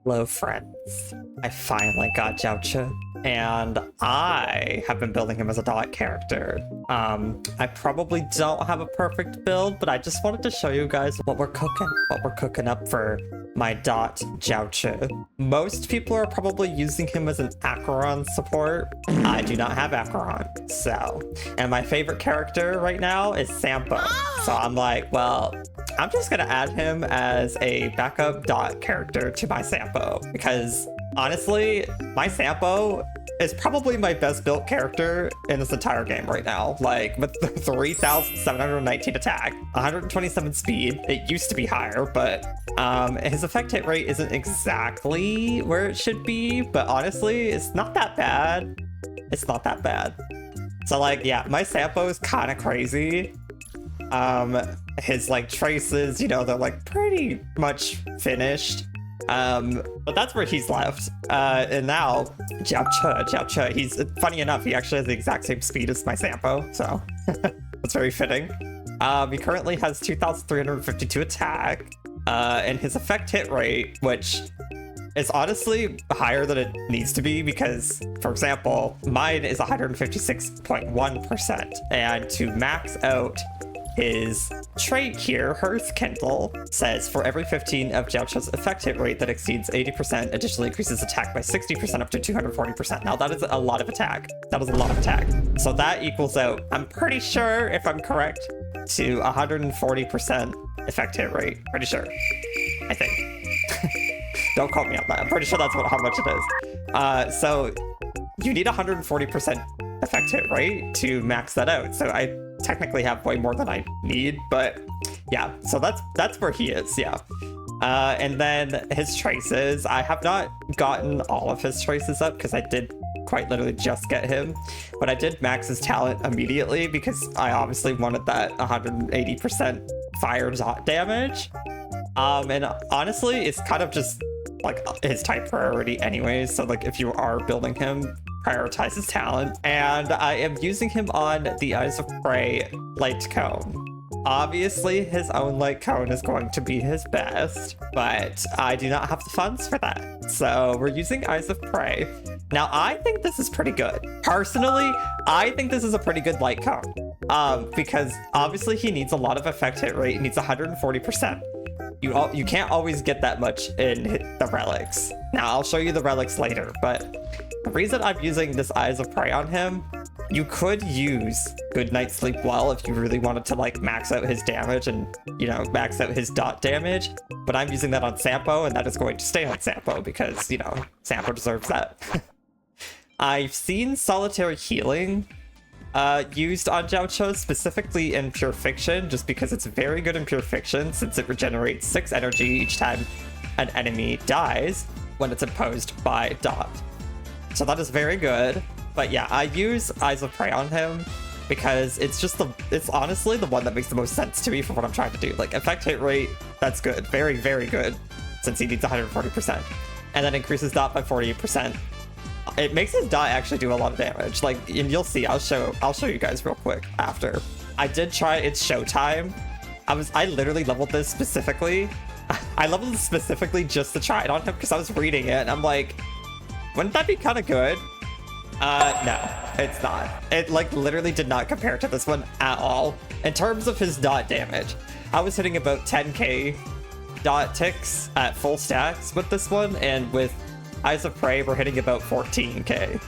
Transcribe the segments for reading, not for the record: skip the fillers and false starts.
Hello, friends. I finally got Jiaoqiu, and I have been building him as a dot character. I probably don't have a perfect build, but I just wanted to show you guys what we're cooking up for my dot Jiaoqiu. Most people are probably using him as an Acheron support. I do not have Acheron, so. And my favorite character right now is Sampo. So I'm like, well, I'm just gonna add him as a backup dot character to my Sampo, because honestly, my Sampo is probably my best built character in this entire game right now. Like, with the 3,719 attack, 127 speed. It used to be higher, but his effect hit rate isn't exactly where it should be, but honestly, it's not that bad. It's not that bad. So like, yeah, my Sampo is kind of crazy. His like traces, you know, they're like pretty much finished. But that's where he's left. And now Jiaoqiu, he's funny enough, he actually has the exact same speed as my Sampo, so that's very fitting. He currently has 2,352 attack, and his effect hit rate, which is honestly higher than it needs to be, because, for example, mine is 156.1%, and to max out his trait here, Hearth Kindle, says for every 15 of Jiaoqiu's effect hit rate that exceeds 80%, additionally increases attack by 60% up to 240%. Now that is a lot of attack. That is a lot of attack. So that equals out, I'm pretty sure, if I'm correct, to 140% effect hit rate. Pretty sure. I think. Don't quote me on that. I'm pretty sure that's how much it is. So you need 140% effect hit rate to max that out. So I technically have way more than I need, but yeah, so that's where he is. Yeah. And then his traces, I have not gotten all of his traces up because I did quite literally just get him, but I did max his talent immediately because I obviously wanted that 180% fire dot damage. And honestly, it's kind of just like his type priority anyways, so like if you are building him, prioritize his talent. And I am using him on the Eyes of Prey Lightcone. Obviously his own Lightcone is going to be his best, but I do not have the funds for that, so we're using Eyes of Prey. Now I think this is pretty good. Personally, I think this is a pretty good Lightcone, because obviously he needs a lot of effect hit rate. He needs 140%. You can't always get that much in the relics. Now I'll show you the relics later, but the reason I'm using this Eyes of Prey on him, you could use Good Night Sleep Well if you really wanted to like max out his damage and, you know, max out his dot damage, but I'm using that on Sampo, and that is going to stay on Sampo because, you know, Sampo deserves that. I've seen Solitary Healing used on Jiaoqiu, specifically in Pure Fiction, just because it's very good in Pure Fiction since it regenerates 6 energy each time an enemy dies when it's imposed by dot. So that is very good. But yeah, I use Eyes of Prey on him because it's honestly the one that makes the most sense to me for what I'm trying to do. Like, effect hit rate, that's good. Very, very good, since he needs 140%. And then increases dot by 48%. It makes his dot actually do a lot of damage. Like, and you'll see, I'll show you guys real quick after. I did try It's Showtime. I literally leveled this specifically. I leveled this specifically just to try it on him because I was reading it and I'm like, wouldn't that be kind of good? No, it's not. It like literally did not compare to this one at all. In terms of his dot damage, I was hitting about 10k dot ticks at full stacks with this one, and with Eyes of Prey, we're hitting about 14k,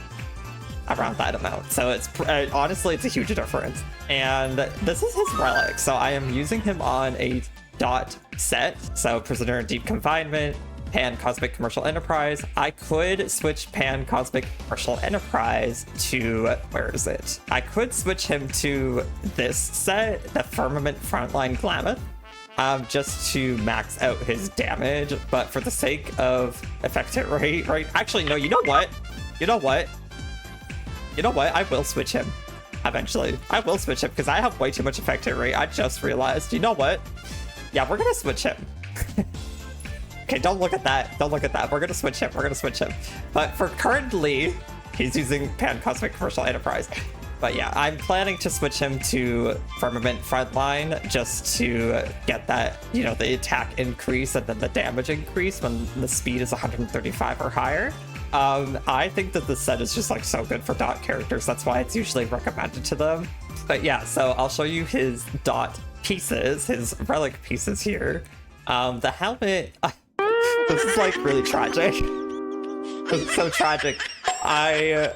around that amount. So it's honestly, it's a huge difference. And this is his relic, so I am using him on a dot set. So Prisoner in Deep Confinement, Pan Cosmic Commercial Enterprise. I could switch Pan Cosmic Commercial Enterprise to, where is it? I could switch him to this set, the Firmament Frontline Glamoth, just to max out his damage, but for the sake of effect hit rate, right? Actually, no, you know what? I will switch him eventually. I will switch him because I have way too much effect hit rate. I just realized. You know what? Yeah, we're gonna switch him. Okay, don't look at that. Don't look at that. We're gonna switch him. But for currently, he's using Pan Cosmic Commercial Enterprise. But yeah, I'm planning to switch him to Firmament Frontline just to get that, you know, the attack increase and then the damage increase when the speed is 135 or higher. I think that this set is just like so good for dot characters. That's why it's usually recommended to them. But yeah, so I'll show you his dot pieces, his relic pieces here. The helmet, this is like really tragic. This is so tragic. I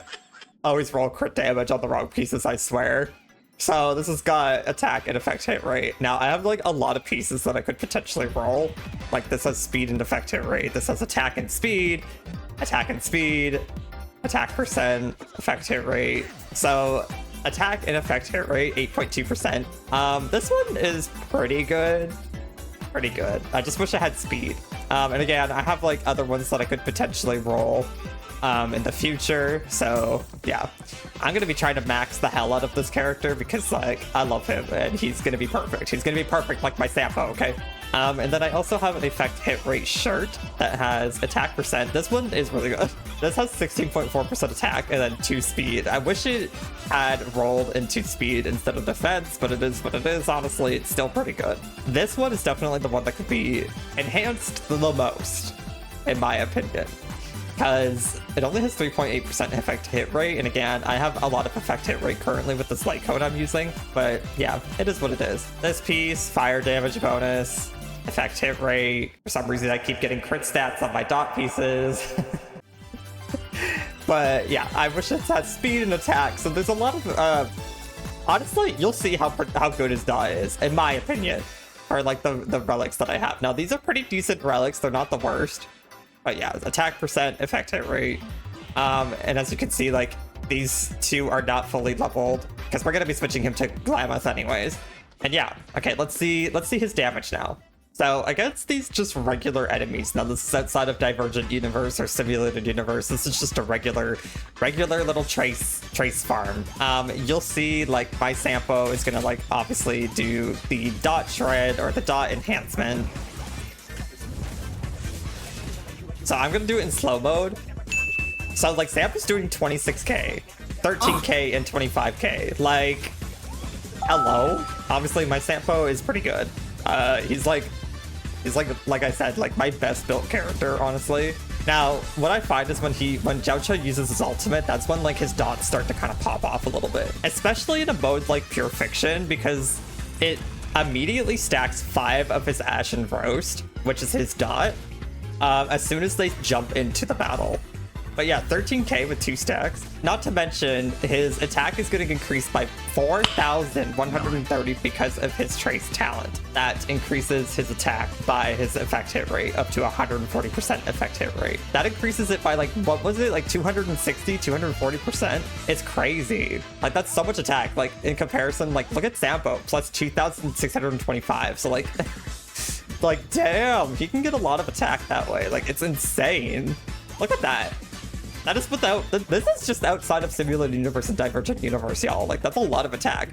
always roll crit damage on the wrong pieces, I swear. So this has got attack and effect hit rate. Now I have like a lot of pieces that I could potentially roll. Like this has speed and effect hit rate. This has attack and speed, attack percent, effect hit rate. So attack and effect hit rate, 8.2%. This one is pretty good. Pretty good. I just wish I had speed. And again, I have like other ones that I could potentially roll in the future. So yeah, I'm gonna be trying to max the hell out of this character because like I love him and he's gonna be perfect. He's gonna be perfect like my Sampo, okay? And then I also have an effect hit rate shirt that has attack percent. This one is really good. This has 16.4% attack and then 2 speed. I wish it had rolled into speed instead of defense, but it is what it is. Honestly, it's still pretty good. This one is definitely the one that could be enhanced the most, in my opinion, because it only has 3.8% effect hit rate. And again, I have a lot of effect hit rate currently with this light cone I'm using, but yeah, it is what it is. This piece, fire damage bonus, effect hit rate. For some reason, I keep getting crit stats on my dot pieces. But yeah, I wish it had speed and attack. So there's a lot of, honestly, you'll see how good his dot is, in my opinion, or like the relics that I have. Now, these are pretty decent relics. They're not the worst. But yeah, attack percent, effect hit rate. And as you can see, like these two are not fully leveled because we're going to be switching him to Glamoth anyways. And yeah, okay, let's see his damage now. So against these just regular enemies, now this is outside of Divergent Universe or Simulated Universe, this is just a regular little trace farm. You'll see like my Sampo is gonna like obviously do the dot shred or the dot enhancement. So I'm gonna do it in slow mode. So like Sampo's doing 26k, 13k, and 25k. Like, hello. Obviously my Sampo is pretty good. He's like I said, like my best built character, honestly. Now, what I find is when Jiaoqiu uses his ultimate, that's when like his dots start to kind of pop off a little bit. Especially in a mode like Pure Fiction, because it immediately stacks 5 of his Ashen Roast, which is his dot, as soon as they jump into the battle. But yeah, 13k with 2 stacks. Not to mention, his attack is getting increased by 4,130 because of his Trace talent. That increases his attack by his effect hit rate up to 140% effect hit rate. That increases it by like, what was it? Like 260, 240%? It's crazy. Like that's so much attack. Like in comparison, like look at Sampo, plus 2,625. So like, like damn, he can get a lot of attack that way. Like it's insane. Look at that. That is without, this is just outside of Simulated Universe and Divergent Universe, y'all. Like, that's a lot of attack.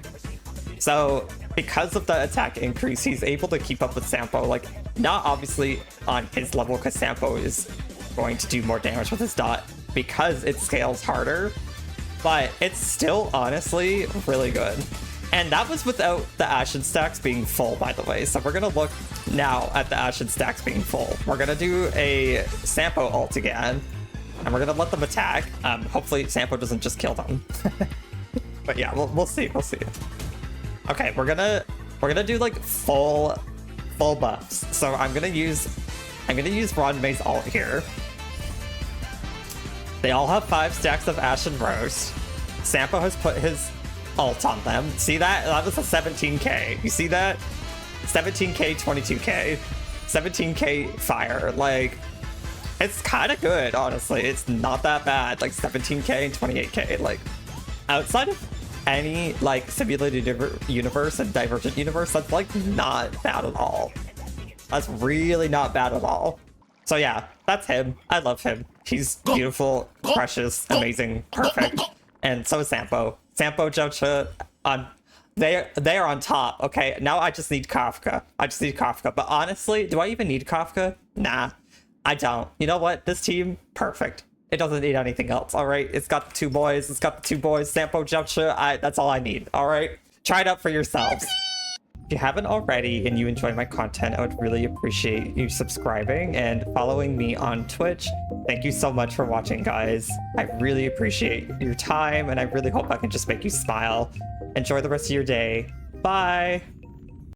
So, because of the attack increase, he's able to keep up with Sampo. Like, not obviously on his level, because Sampo is going to do more damage with his dot, because it scales harder. But it's still, honestly, really good. And that was without the Ashen stacks being full, by the way. So we're going to look now at the Ashen stacks being full. We're going to do a Sampo ult again. And we're gonna let them attack. Hopefully Sampo doesn't just kill them. But yeah, we'll see. Okay, we're gonna do like full buffs. So I'm gonna use Ronmei's ult here. They all have 5 stacks of Ashen Roast. Sampo has put his ult on them. See that? That was a 17k. You see that? 17k, 22k, 17k fire. Like, it's kind of good, honestly. It's not that bad. Like 17k and 28k. Like outside of any like Simulated Universe and Divergent Universe, that's like not bad at all. That's really not bad at all. So yeah, that's him. I love him. He's beautiful, precious, amazing, perfect. And so is Sampo. Sampo, Jiaoqiu, they are on top. Okay, now I just need Kafka. But honestly, do I even need Kafka? Nah. I don't. You know what? This team, perfect. It doesn't need anything else, all right? It's got the two boys. It's got the two boys. Sampo and Jiaoqiu. That's all I need, all right? Try it out for yourselves. If you haven't already and you enjoy my content, I would really appreciate you subscribing and following me on Twitch. Thank you so much for watching, guys. I really appreciate your time, and I really hope I can just make you smile. Enjoy the rest of your day. Bye!